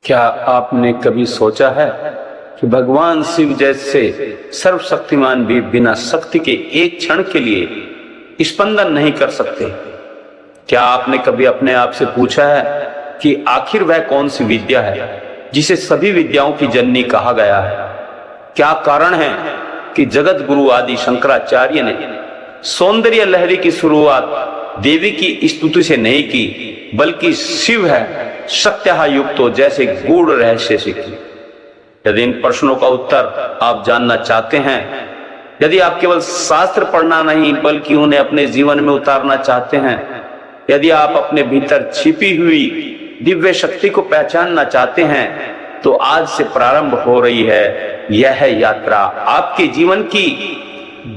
क्या आपने कभी सोचा है कि भगवान शिव जैसे सर्वशक्तिमान भी बिना शक्ति के एक क्षण के लिए स्पंदन नहीं कर सकते? क्या आपने कभी अपने आप से पूछा है कि आखिर वह कौन सी विद्या है जिसे सभी विद्याओं की जननी कहा गया है? क्या कारण है कि जगत गुरु आदि शंकराचार्य ने सौंदर्य लहरी की शुरुआत देवी की स्तुति से नहीं की, बल्कि शिव है सत्या युक्तो जैसे गूढ़ रहस्य से की? यदि इन प्रश्नों का उत्तर आप जानना चाहते हैं, यदि आप केवल शास्त्र पढ़ना नहीं बल्कि उन्हें अपने जीवन में उतारना चाहते हैं, यदि आप अपने भीतर छिपी हुई दिव्य शक्ति को पहचानना चाहते हैं, तो आज से प्रारंभ हो रही है यह यात्रा। आपके जीवन की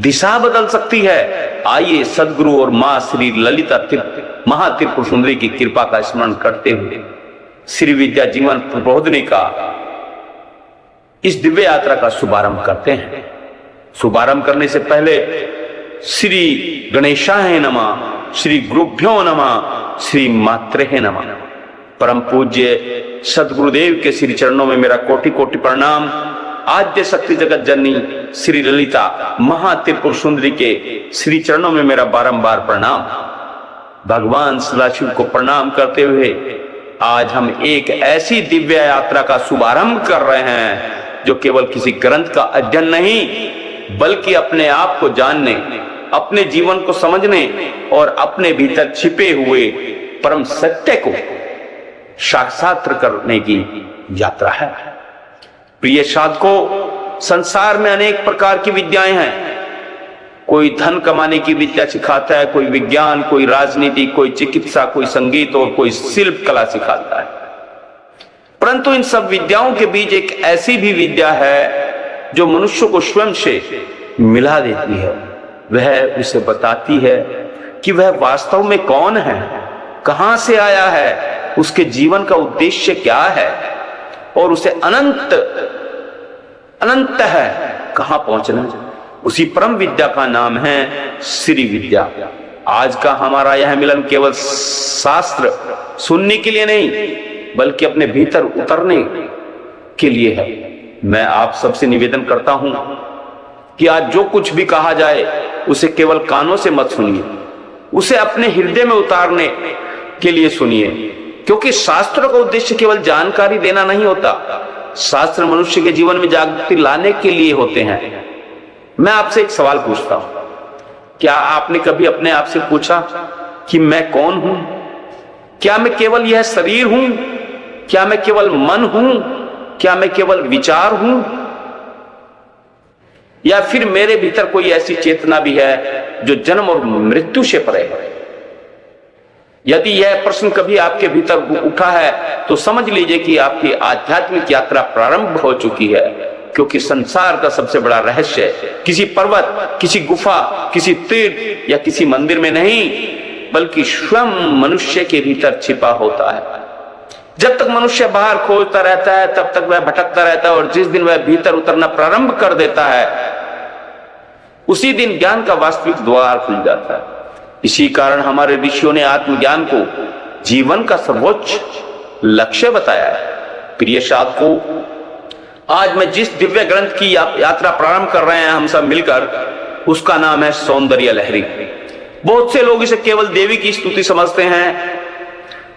दिशा बदल सकती है। आइए सदगुरु और मां श्री ललिता महात्रिपुर सुंदरी की कृपा का स्मरण करते हुए श्री विद्या जीवन प्रबोधिनी का इस दिव्य यात्रा का शुभारंभ करते हैं। शुभारंभ करने से पहले श्री गणेशाय नमः, श्री गुरुभ्यो नमः, श्री मात्रे नमः। परम पूज्य सदगुरुदेव के श्री चरणों में मेरा कोटि कोटि प्रणाम। आद्य शक्ति जगत जननी श्री ललिता महात्रिपुर सुंदरी के श्री चरणों में मेरा बारंबार प्रणाम। भगवान सदाशिव को प्रणाम करते हुए आज हम एक ऐसी दिव्य यात्रा का शुभारंभ कर रहे हैं जो केवल किसी ग्रंथ का अध्ययन नहीं, बल्कि अपने आप को जानने, अपने जीवन को समझने और अपने भीतर छिपे हुए परम सत्य को साक्षात्कार करने की यात्रा है। प्रिय साधकों, संसार में अनेक प्रकार की विद्याएं हैं। कोई धन कमाने की विद्या सिखाता है, कोई विज्ञान, कोई राजनीति, कोई चिकित्सा, कोई संगीत और कोई शिल्प कला सिखाता है। परंतु इन सब विद्याओं के बीच एक ऐसी भी विद्या है जो मनुष्य को स्वयं से मिला देती है। वह उसे बताती है कि वह वास्तव में कौन है, कहां से आया है, उसके जीवन का उद्देश्य क्या है और उसे अनंत है कहां पहुंचना। उसी परम विद्या का नाम है श्री विद्या। आज का हमारा यह मिलन केवल शास्त्र सुनने के लिए नहीं, बल्कि अपने भीतर उतरने के लिए है। मैं आप सबसे निवेदन करता हूं कि आज जो कुछ भी कहा जाए उसे केवल कानों से मत सुनिए, उसे अपने हृदय में उतारने के लिए सुनिए। क्योंकि शास्त्रों का उद्देश्य केवल जानकारी देना नहीं होता, शास्त्र मनुष्य के जीवन में जागृति लाने के लिए होते हैं। मैं आपसे एक सवाल पूछता हूं, क्या आपने कभी अपने आप से पूछा कि मैं कौन हूं? क्या मैं केवल यह शरीर हूं? क्या मैं केवल मन हूं? क्या मैं केवल विचार हूं? या फिर मेरे भीतर कोई ऐसी चेतना भी है जो जन्म और मृत्यु से परे है? यदि यह प्रश्न कभी आपके भीतर उठा है तो समझ लीजिए कि आपकी आध्यात्मिक यात्रा प्रारंभ हो चुकी है। क्योंकि संसार का सबसे बड़ा रहस्य किसी पर्वत, किसी गुफा, किसी तीर्थ या किसी मंदिर में नहीं, बल्कि स्वयं मनुष्य के भीतर छिपा होता है। जब तक मनुष्य बाहर खोजता रहता है तब तक वह भटकता रहता है, और जिस दिन वह भीतर उतरना प्रारंभ कर देता है उसी दिन ज्ञान का वास्तविक द्वार खुल जाता है। इसी कारण हमारे ऋषियों ने आत्मज्ञान को जीवन का सर्वोच्च लक्ष्य बताया है। प्रिय साधकों, आज मैं जिस दिव्य ग्रंथ की यात्रा प्रारंभ कर रहे हैं हम सब मिलकर, उसका नाम है सौंदर्य लहरी। बहुत से लोग इसे केवल देवी की स्तुति समझते हैं,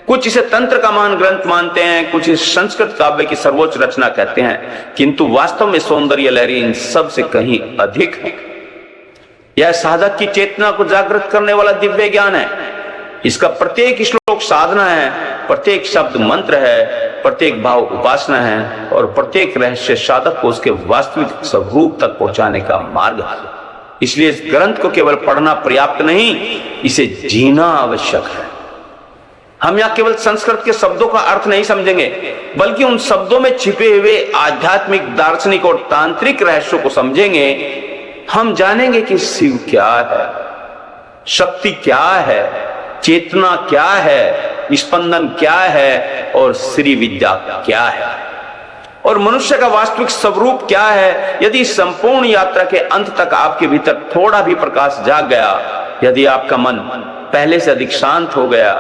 कुछ इसे तंत्र का महान ग्रंथ मानते हैं, कुछ इसे संस्कृत काव्य की सर्वोच्च रचना कहते हैं, किंतु वास्तव में सौंदर्य लहरी इन सब से कहीं अधिक है। यह साधक की चेतना को जागृत करने वाला दिव्य ज्ञान है। इसका प्रत्येक श्लोक साधना है, प्रत्येक शब्द मंत्र है, प्रत्येक भाव उपासना है और प्रत्येक रहस्य साधक को उसके वास्तविक स्वरूप तक पहुंचाने का मार्ग है। इसलिए इस ग्रंथ को केवल पढ़ना पर्याप्त नहीं, इसे जीना आवश्यक है। हम यहाँ केवल संस्कृत के शब्दों का अर्थ नहीं समझेंगे, बल्कि उन शब्दों में छिपे हुए आध्यात्मिक, दार्शनिक और तांत्रिक रहस्यों को समझेंगे। हम जानेंगे कि शिव क्या है, शक्ति क्या है, चेतना क्या है, स्पंदन क्या है और श्री विद्या क्या है, और मनुष्य का वास्तविक स्वरूप क्या है। यदि संपूर्ण यात्रा के अंत तक आपके भीतर थोड़ा भी प्रकाश जाग गया, यदि आपका मन पहले से अधिक शांत हो गया,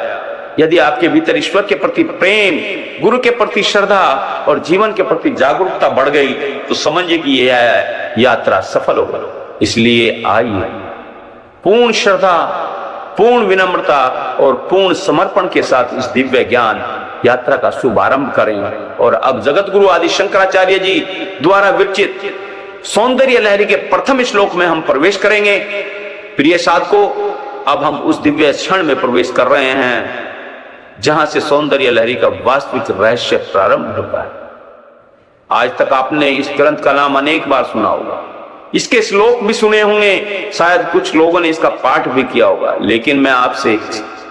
यदि आपके भीतर ईश्वर के प्रति प्रेम, गुरु के प्रति श्रद्धा और जीवन के प्रति जागरूकता बढ़ गई तो समझिए कि यह यात्रा सफल हो गई। इसलिए आइए पूर्ण श्रद्धा, पूर्ण विनम्रता और पूर्ण समर्पण के साथ इस दिव्य ज्ञान यात्रा का शुभारंभ करें। और अब जगत गुरु आदि शंकराचार्य जी द्वारा विरचित सौंदर्य लहरी के प्रथम श्लोक में हम प्रवेश करेंगे। प्रिय साधकों, अब हम उस दिव्य क्षण में प्रवेश कर रहे हैं जहां से सौंदर्य लहरी का वास्तविक रहस्य प्रारंभ होता है। आज तक आपने इस ग्रंथ का नाम अनेक बार सुना होगा, इसके श्लोक भी सुने होंगे, शायद कुछ लोगों ने इसका पाठ भी किया होगा। लेकिन मैं आपसे एक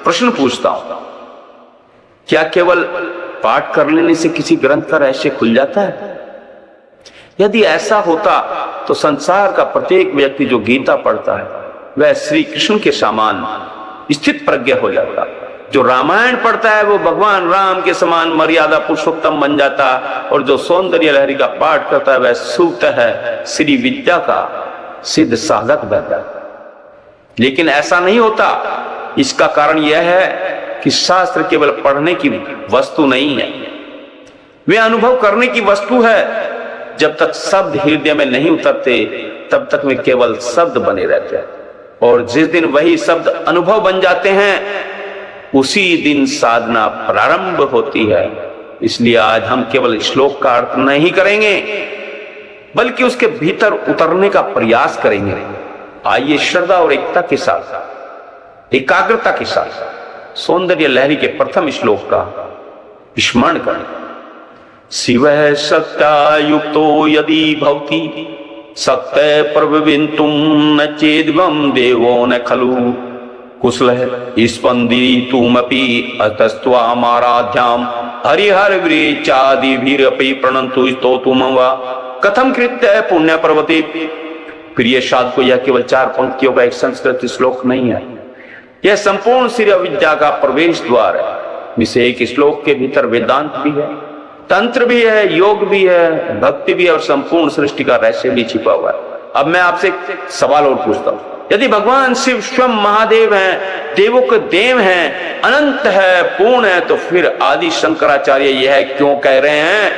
प्रश्न पूछता हूं, क्या केवल पाठ कर लेने से किसी ग्रंथ का रहस्य खुल जाता है? यदि ऐसा होता तो संसार का प्रत्येक व्यक्ति जो गीता पढ़ता है वह श्री कृष्ण के समान स्थित प्रज्ञ हो जाता। जो रामायण पढ़ता है वो भगवान राम के समान मर्यादा पुरुषोत्तम बन जाता, और जो सौंदर्य लहरी का पाठ करता है वह सुतः है श्री विद्या का सिद्ध साधक बन जाता। लेकिन ऐसा नहीं होता। इसका कारण यह है कि शास्त्र केवल पढ़ने की वस्तु नहीं है, वे अनुभव करने की वस्तु है। जब तक शब्द हृदय में नहीं उतरते तब तक वे केवल शब्द बने रहते हैं, और जिस दिन वही शब्द अनुभव बन जाते हैं उसी दिन साधना प्रारंभ होती है। इसलिए आज हम केवल श्लोक का अर्थ नहीं करेंगे बल्कि उसके भीतर उतरने का प्रयास करेंगे। आइए श्रद्धा और एकता के साथ, एकाग्रता के साथ सौंदर्य लहरी के प्रथम श्लोक का स्मरण करें। शिवः सत्यायुक्तो यदि भवति सत्य प्रविविन्तुं न चेद्वं देवो न खलु कुशलः स्पन्दितुमपि अतस्त्वामाराध्यां हरिहरवृक्षादिभिरपि प्रणन्तु स्तोतुं वा कथं कृत्य पुण्य पर्वते। प्रिय साधकों, यह केवल 4 पंक्तियों का एक संस्कृत श्लोक नहीं है, यह संपूर्ण श्री विद्या का प्रवेश द्वार है। इस एक श्लोक के भीतर वेदांत भी है, तंत्र भी है, योग भी है, भक्ति भी है और संपूर्ण सृष्टि का रहस्य भी छिपा हुआ है। अब मैं आपसे एक सवाल और पूछता हूं, यदि भगवान शिव स्वयं महादेव हैं, देवों के देव हैं, अनंत है, पूर्ण है, तो फिर आदि शंकराचार्य यह क्यों कह रहे हैं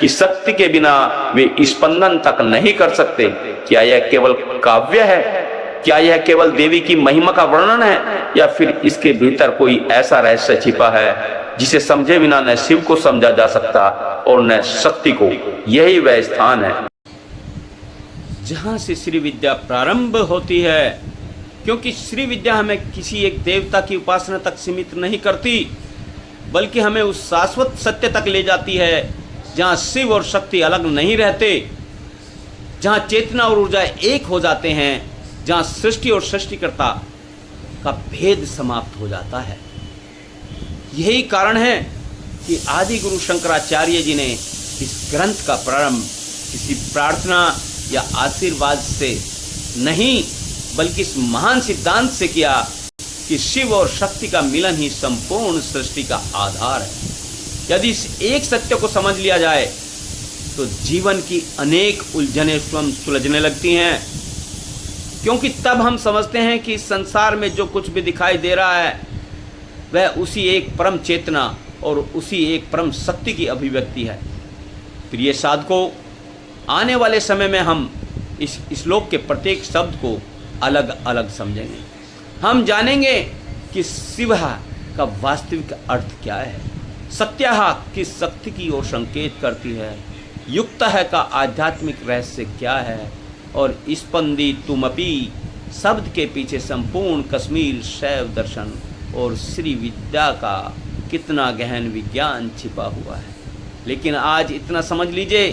कि शक्ति के बिना वे स्पंदन तक नहीं कर सकते? क्या यह केवल काव्य है? क्या यह केवल देवी की महिमा का वर्णन है, या फिर इसके भीतर कोई ऐसा रहस्य छिपा है जिसे समझे बिना न शिव को समझा जा सकता और न शक्ति को? यही वह स्थान है जहां से श्री विद्या प्रारंभ होती है, क्योंकि श्री विद्या हमें किसी एक देवता की उपासना तक सीमित नहीं करती, बल्कि हमें उस शाश्वत सत्य तक ले जाती है जहां शिव और शक्ति अलग नहीं रहते, जहां चेतना और ऊर्जा एक हो जाते हैं, जहां सृष्टि और सृष्टिकर्ता का भेद समाप्त हो जाता है। यही कारण है कि आदि गुरु शंकराचार्य जी ने इस ग्रंथ का प्रारंभ किसी प्रार्थना या आशीर्वाद से नहीं, बल्कि इस महान सिद्धांत से किया कि शिव और शक्ति का मिलन ही संपूर्ण सृष्टि का आधार है। यदि इस एक सत्य को समझ लिया जाए तो जीवन की अनेक उलझनें स्वयं सुलझने लगती हैं, क्योंकि तब हम समझते हैं कि इस संसार में जो कुछ भी दिखाई दे रहा है वह उसी एक परम चेतना और उसी एक परम शक्ति की अभिव्यक्ति है। प्रिय साधकों, आने वाले समय में हम इस श्लोक के प्रत्येक शब्द को अलग अलग समझेंगे। हम जानेंगे कि शिवः का वास्तविक अर्थ क्या है, सत्यः किस शक्ति की ओर संकेत करती है, युक्तः का आध्यात्मिक रहस्य क्या है, और स्पन्दितुमपि शब्द के पीछे संपूर्ण कश्मीर शैव दर्शन और श्री विद्या का कितना गहन विज्ञान छिपा हुआ है। लेकिन आज इतना समझ लीजिए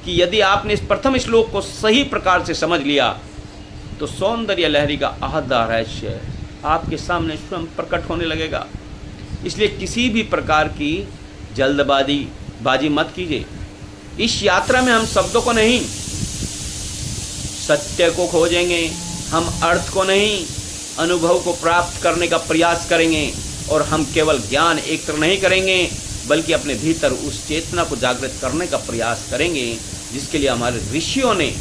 कि यदि आपने इस प्रथम श्लोक को सही प्रकार से समझ लिया तो सौंदर्य लहरी का आधा रहस्य आपके सामने स्वयं प्रकट होने लगेगा। इसलिए किसी भी प्रकार की जल्दबाजी मत कीजिए। इस यात्रा में हम शब्दों को नहीं, सत्य को खोजेंगे। हम अर्थ को नहीं, अनुभव को प्राप्त करने का प्रयास करेंगे। और हम केवल ज्ञान एकत्र नहीं करेंगे, बल्कि अपने भीतर उस चेतना को जागृत करने का प्रयास करेंगे जिसके लिए हमारे ऋषियों ने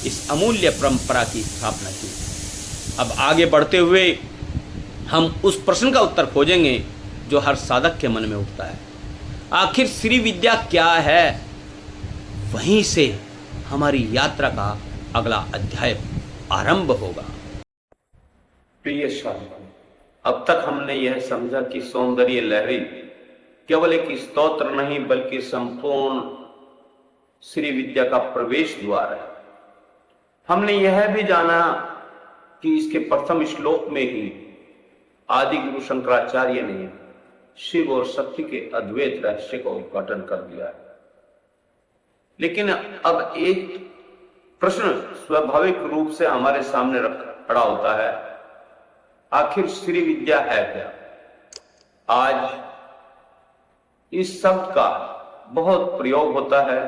इस अमूल्य परंपरा की स्थापना की। अब आगे बढ़ते हुए हम उस प्रश्न का उत्तर खोजेंगे जो हर साधक के मन में उठता है। आखिर श्री विद्या क्या है? वहीं से हमारी यात्रा का अगला अध्याय आरंभ होगा। प्रिय साथियों, अब तक हमने यह समझा कि सौंदर्य लहरी केवल एक स्तोत्र नहीं बल्कि संपूर्ण श्री विद्या का प्रवेश द्वार है। हमने यह भी जाना कि इसके प्रथम श्लोक में ही आदि गुरु शंकराचार्य ने शिव और शक्ति के अद्वैत रहस्य का उद्घाटन कर दिया है। लेकिन अब एक प्रश्न स्वाभाविक रूप से हमारे सामने खड़ा होता है, आखिर श्री विद्या है क्या? आज इस शब्द का बहुत प्रयोग होता है।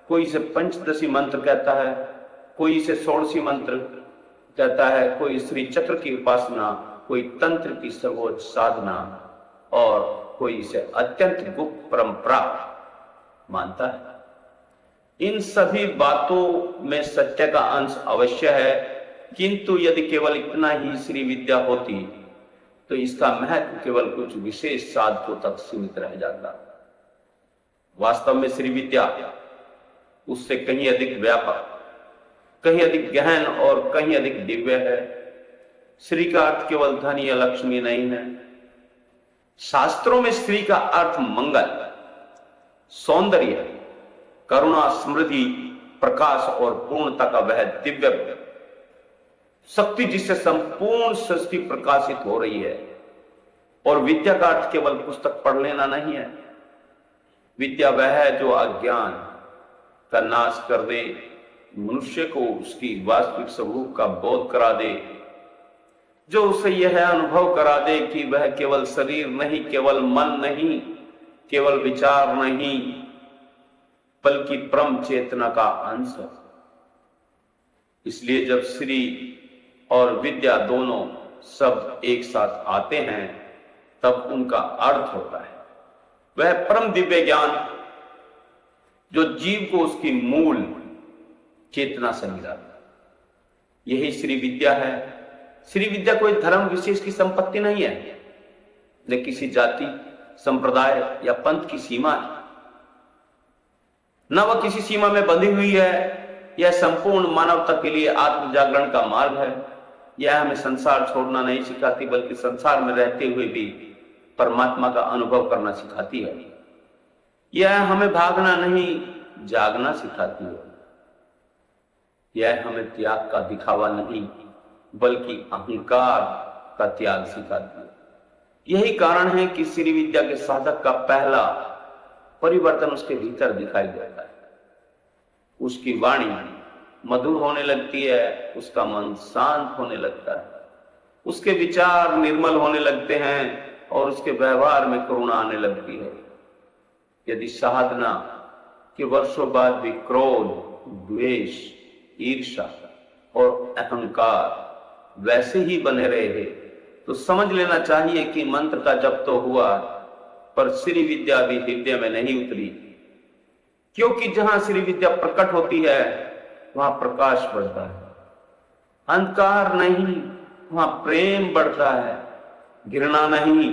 कोई इसे पंचदशी मंत्र कहता है, कोई इसे षोडशी मंत्र कहता है, कोई श्री चक्र की उपासना, कोई तंत्र की सर्वोच्च साधना और कोई इसे अत्यंत गुप्त परंपरा मानता है। इन सभी बातों में सत्य का अंश अवश्य है, किंतु यदि केवल इतना ही श्री विद्या होती तो इसका महत्व केवल कुछ विशेष साधकों तक सीमित रह जाता। वास्तव में श्री विद्या उससे कहीं अधिक व्यापक, कहीं अधिक गहन और कहीं अधिक दिव्य है। श्री का अर्थ केवल धन या लक्ष्मी नहीं है। शास्त्रों में श्री का अर्थ मंगल, सौंदर्य, करुणा, समृद्धि, प्रकाश और पूर्णता का वह दिव्य शक्ति जिससे संपूर्ण सृष्टि प्रकाशित हो रही है। और विद्या का अर्थ केवल पुस्तक पढ़ लेना नहीं है। विद्या वह है जो अज्ञान का नाश कर दे, मनुष्य को उसकी वास्तविक स्वरूप का बोध करा दे, जो उसे यह अनुभव करा दे कि वह केवल शरीर नहीं, केवल मन नहीं, केवल विचार नहीं, बल्कि परम चेतना का अंश है। इसलिए जब श्री और विद्या दोनों शब्द एक साथ आते हैं तब उनका अर्थ होता है वह परम दिव्य ज्ञान जो जीव को उसकी मूल चेतना से मिला। यही श्री विद्या है। श्री विद्या कोई धर्म विशेष की संपत्ति नहीं है, न किसी जाति, संप्रदाय या पंथ की सीमा है, न वह किसी सीमा में बंधी हुई है। यह संपूर्ण मानवता के लिए आत्म जागरण का मार्ग है। यह हमें संसार छोड़ना नहीं सिखाती, बल्कि संसार में रहते हुए भी परमात्मा का अनुभव करना सिखाती है। यह हमें भागना नहीं, जागना सिखाती है। यह हमें त्याग का दिखावा नहीं, बल्कि अहंकार का त्याग सिखाती है। यही कारण है कि श्री विद्या के साधक का पहला परिवर्तन उसके भीतर दिखाई देता है। उसकी वाणी मधुर होने लगती है, उसका मन शांत होने लगता है, उसके विचार निर्मल होने लगते हैं और उसके व्यवहार में करुणा आने लगती है। यदि साधना के वर्षों बाद भी क्रोध, द्वेष, ईर्ष्या और अहंकार वैसे ही बने रहे तो समझ लेना चाहिए कि मंत्र का जप तो हुआ पर श्री विद्या भी हृदय में नहीं उतरी। क्योंकि जहां श्री विद्या प्रकट होती है वहां प्रकाश बढ़ता है, अंधकार नहीं वहां प्रेम बढ़ता है, घृणा नहीं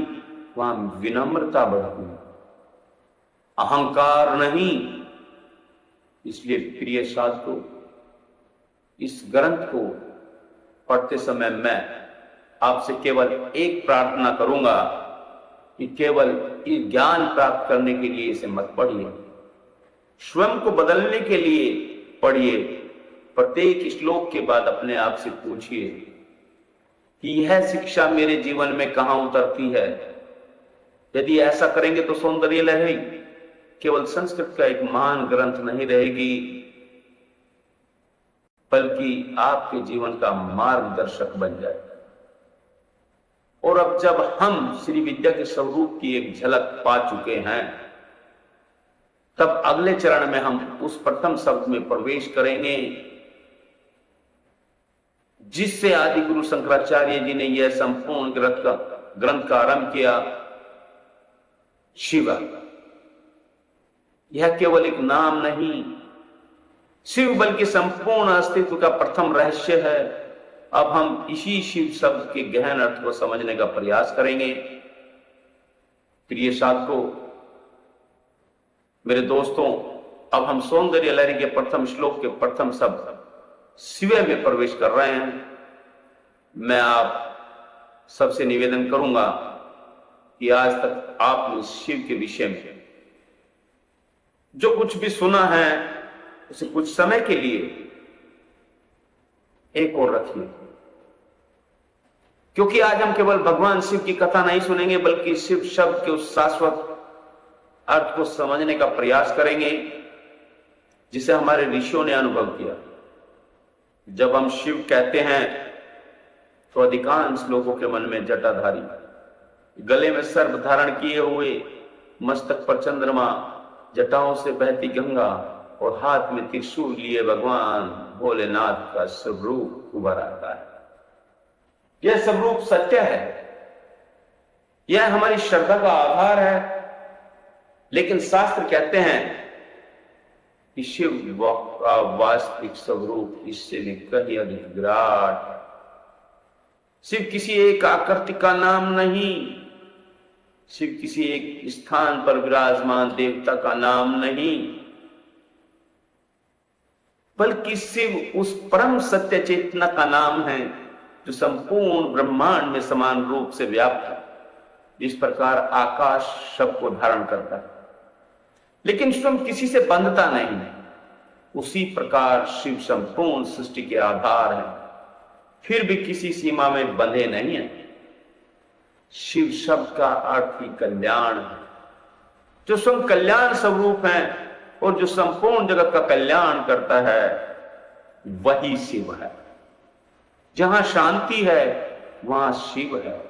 वहां विनम्रता बढ़ती है, अहंकार नहीं। इसलिए प्रिय साधकों, इस ग्रंथ को पढ़ते समय मैं आपसे केवल एक प्रार्थना करूंगा कि केवल ये ज्ञान प्राप्त करने के लिए इसे मत पढ़िए, स्वयं को बदलने के लिए पढ़िए। प्रत्येक श्लोक के बाद अपने आप से पूछिए कि यह शिक्षा मेरे जीवन में कहां उतरती है। यदि ऐसा करेंगे तो सौंदर्य लहरी केवल संस्कृत का एक महान ग्रंथ नहीं रहेगी, बल्कि आपके जीवन का मार्गदर्शक बन जाए। और अब जब हम श्री विद्या के स्वरूप की एक झलक पा चुके हैं, तब अगले चरण में हम उस प्रथम शब्द में प्रवेश करेंगे जिससे आदि गुरु शंकराचार्य जी ने यह संपूर्ण ग्रंथ का आरंभ किया, शिव। यह केवल एक नाम नहीं, शिव बल्कि संपूर्ण अस्तित्व का प्रथम रहस्य है। अब हम इसी शिव शब्द के गहन अर्थ को समझने का प्रयास करेंगे। प्रिय साधकों, मेरे दोस्तों, अब हम सौंदर्य लहरी के प्रथम श्लोक के प्रथम शब्द शिव में प्रवेश कर रहे हैं। मैं आप सबसे निवेदन करूंगा कि आज तक आपने शिव के विषय में जो कुछ भी सुना है उसे कुछ समय के लिए एक और रखिए, क्योंकि आज हम केवल भगवान शिव की कथा नहीं सुनेंगे बल्कि शिव शब्द के उस शाश्वत अर्थ को समझने का प्रयास करेंगे जिसे हमारे ऋषियों ने अनुभव किया। जब हम शिव कहते हैं तो अधिकांश लोगों के मन में जटाधारी, गले में सर्प धारण किए हुए, मस्तक पर चंद्रमा, जटाओं से बहती गंगा और हाथ में त्रिशूल लिए भगवान भोलेनाथ का स्वरूप उभर आता है। यह स्वरूप सत्य है, यह हमारी श्रद्धा का आधार है। लेकिन शास्त्र कहते हैं कि शिव का वास्तविक स्वरूप इससे भी कहीं अधिक विराट है। शिव किसी एक आकृति का नाम नहीं, शिव किसी एक स्थान पर विराजमान देवता का नाम नहीं, बल्कि शिव उस परम सत्य चेतना का नाम है जो संपूर्ण ब्रह्मांड में समान रूप से व्याप्त है। इस प्रकार आकाश सबको धारण करता है लेकिन स्वयं किसी से बंधता नहीं, उसी प्रकार शिव संपूर्ण सृष्टि के आधार है, फिर भी किसी सीमा में बंधे नहीं है। शिव शब्द का अर्थ ही कल्याण है, जो स्वयं कल्याण स्वरूप है और जो संपूर्ण जगत का कल्याण करता है वही शिव है। जहां शांति है वहां शिव है,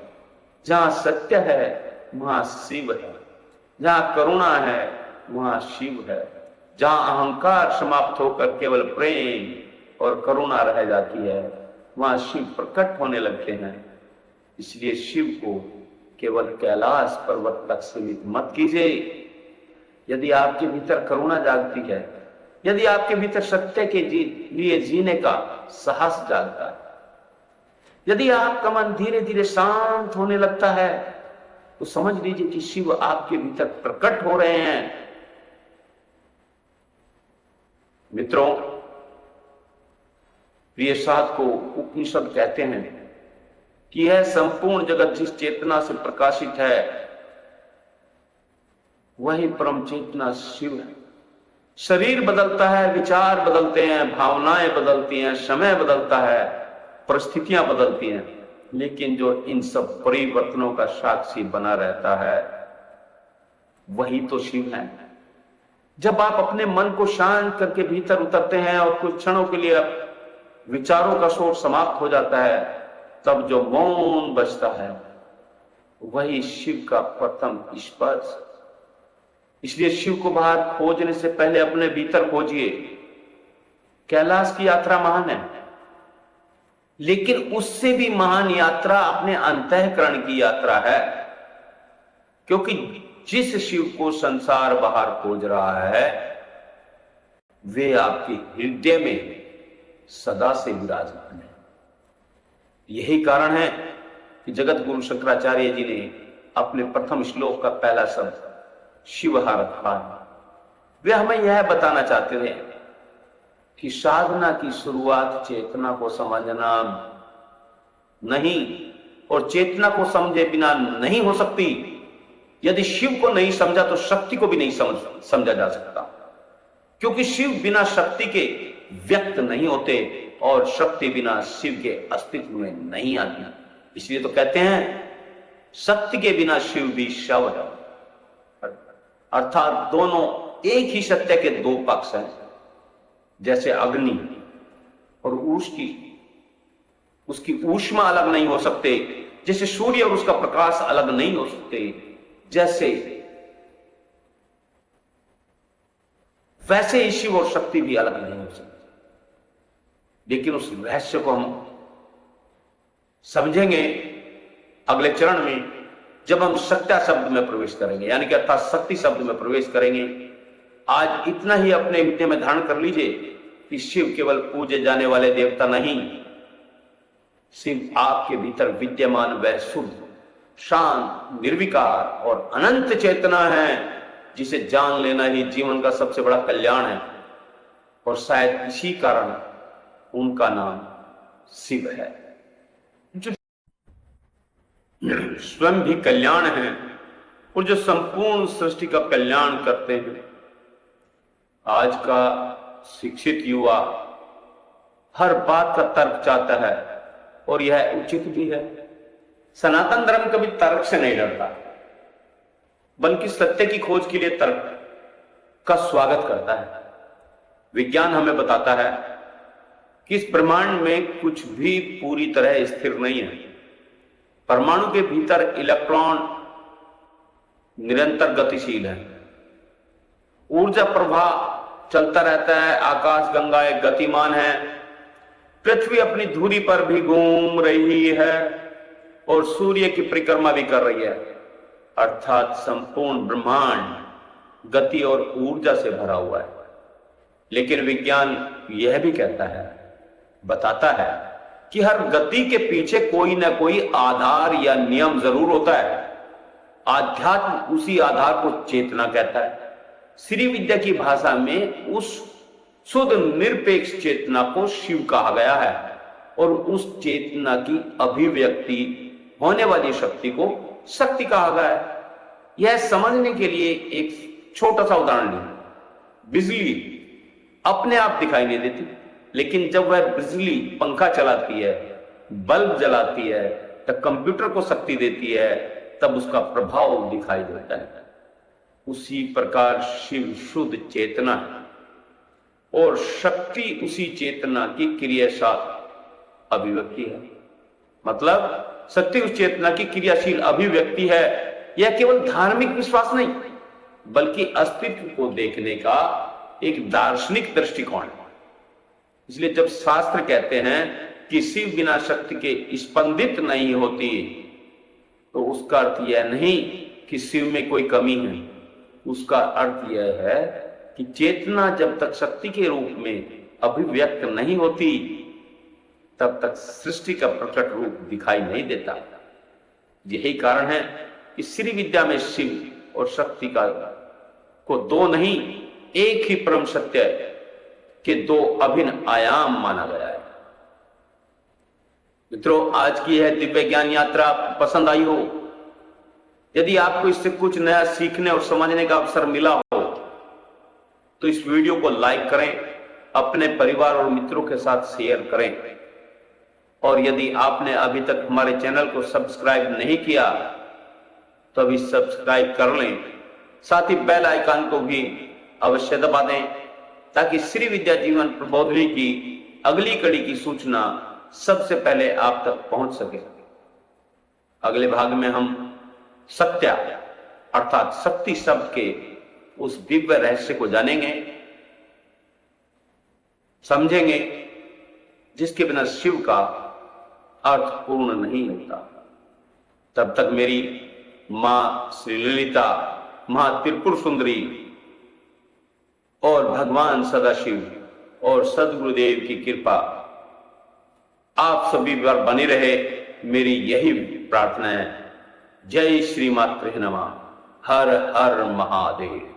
जहां सत्य है वहां शिव है, जहां करुणा है वहां शिव है, जहां अहंकार समाप्त होकर केवल प्रेम और करुणा रह जाती है वहां शिव प्रकट होने लगते हैं। इसलिए शिव को केवल कैलाश पर्वत तक सीमित मत कीजिए। यदि आपके भीतर करुणा जागती है, यदि आपके भीतर सत्य के लिए जीने का साहस जागता है, यदि आपका मन धीरे धीरे शांत होने लगता है तो समझ लीजिए कि शिव आपके भीतर प्रकट हो रहे हैं। मित्रों, प्रिय साधकों, उपनिषद कहते हैं कि यह संपूर्ण जगत जिस चेतना से प्रकाशित है वही परम चेतना शिव है। शरीर बदलता है, विचार बदलते हैं, भावनाएं बदलती हैं, समय बदलता है, परिस्थितियां बदलती हैं, लेकिन जो इन सब परिवर्तनों का साक्षी बना रहता है वही तो शिव है। जब आप अपने मन को शांत करके भीतर उतरते हैं और कुछ क्षणों के लिए विचारों का शोर समाप्त हो जाता है, तब जो मौन बचता है वही शिव का प्रथम स्पर्श। इसलिए शिव को बाहर खोजने से पहले अपने भीतर खोजिए। कैलाश की यात्रा महान है, लेकिन उससे भी महान यात्रा अपने अंतःकरण की यात्रा है, क्योंकि जिस शिव को संसार बाहर खोज रहा है वे आपके हृदय में सदा से विराजमान है। यही कारण है कि जगत गुरु शंकराचार्य जी ने अपने प्रथम श्लोक का पहला शब्द शिव रखा है। वे हमें यह बताना चाहते थे कि साधना की शुरुआत चेतना को समझना नहीं, और चेतना को समझे बिना नहीं हो सकती। यदि शिव को नहीं समझा तो शक्ति को भी नहीं समझा जा सकता, क्योंकि शिव बिना शक्ति के व्यक्त नहीं होते और शक्ति बिना शिव के अस्तित्व में नहीं आती। इसलिए तो कहते हैं शक्ति के बिना शिव भी शव है। अर्थात दोनों एक ही सत्य के दो पक्ष हैं। जैसे अग्नि और उसकी ऊष्मा अलग नहीं हो सकते, जैसे सूर्य और उसका प्रकाश अलग नहीं हो सकते, जैसे वैसे ही शिव और शक्ति भी अलग नहीं हो सकते। लेकिन उस रहस्य को हम समझेंगे अगले चरण में, जब हम सत्या शब्द में प्रवेश करेंगे, यानी कि अर्थात शक्ति शब्द में प्रवेश करेंगे। आज इतना ही अपने हृदय में धारण कर लीजिए कि शिव केवल पूजे जाने वाले देवता नहीं, शिव आपके भीतर विद्यमान वह शुद्ध शांत, निर्विकार और अनंत चेतना है, जिसे जान लेना ही जीवन का सबसे बड़ा कल्याण है। और शायद इसी कारण उनका नाम शिव है, जो स्वयं भी कल्याण है और जो संपूर्ण सृष्टि का कल्याण करते हैं। आज का शिक्षित युवा हर बात का तर्क चाहता है और यह उचित भी है। सनातन धर्म कभी तर्क से नहीं डरता, बल्कि सत्य की खोज के लिए तर्क का स्वागत करता है। विज्ञान हमें बताता है कि इस ब्रह्मांड में कुछ भी पूरी तरह स्थिर नहीं है। परमाणु के भीतर इलेक्ट्रॉन निरंतर गतिशील है, ऊर्जा प्रवाह चलता रहता है, आकाश गंगाएं गतिमान है, पृथ्वी अपनी धुरी पर भी घूम रही है और सूर्य की परिक्रमा भी कर रही है। अर्थात संपूर्ण ब्रह्मांड गति और ऊर्जा से भरा हुआ है। लेकिन विज्ञान यह भी कहता है, बताता है कि हर गति के पीछे कोई ना कोई आधार या नियम जरूर होता है। आध्यात्म उसी आधार को चेतना कहता है। श्री विद्या की भाषा में उस शुद्ध निरपेक्ष चेतना को शिव कहा गया है और उस चेतना की अभिव्यक्ति होने वाली शक्ति को शक्ति कहा गया है। यह समझने के लिए एक छोटा सा उदाहरण लें। बिजली अपने आप दिखाई नहीं देती, लेकिन जब वह बिजली पंखा चलाती है, बल्ब जलाती है, तब कंप्यूटर को शक्ति देती है, तब उसका प्रभाव दिखाई देता है। उसी प्रकार शिव शुद्ध चेतना है और शक्ति उसी चेतना की क्रियाशील अभिव्यक्ति है। मतलब शक्ति उस चेतना की क्रियाशील अभिव्यक्ति है। यह केवल धार्मिक विश्वास नहीं, बल्कि अस्तित्व को देखने का एक दार्शनिक दृष्टिकोण है। इसलिए जब शास्त्र कहते हैं कि शिव बिना शक्ति के स्पंदित नहीं होती, तो उसका अर्थ यह नहीं कि शिव में कोई कमी है। उसका अर्थ यह है कि चेतना जब तक शक्ति के रूप में अभिव्यक्त नहीं होती, तब तक सृष्टि का प्रकट रूप दिखाई नहीं देता। यही कारण है कि श्री विद्या में शिव और शक्ति को दो नहीं, एक ही परम सत्य के दो अभिन्न आयाम माना गया है। मित्रों, आज की यह दिव्य ज्ञान यात्रा आपको पसंद आई हो, यदि आपको इससे कुछ नया सीखने और समझने का अवसर मिला हो, तो इस वीडियो को लाइक करें, अपने परिवार और मित्रों के साथ शेयर करें। और यदि आपने अभी तक हमारे चैनल को सब्सक्राइब नहीं किया, तो अभी सब्सक्राइब कर लें। साथ ही बेल आइकन को भी अवश्य दबा दें, ताकि श्री विद्या जीवन प्रबोधिनी की अगली कड़ी की सूचना सबसे पहले आप तक पहुंच सके। अगले भाग में हम सत्य अर्थात शक्ति शब्द के उस दिव्य रहस्य को जानेंगे, समझेंगे, जिसके बिना शिव का अर्थ पूर्ण नहीं होता। तब तक मेरी मां श्री ललिता, मां त्रिपुर सुंदरी और भगवान सदाशिव और सदगुरुदेव की कृपा आप सभी पर बनी रहे, मेरी यही प्रार्थना है। जय श्री मात्रे नमः। हर हर महादेव।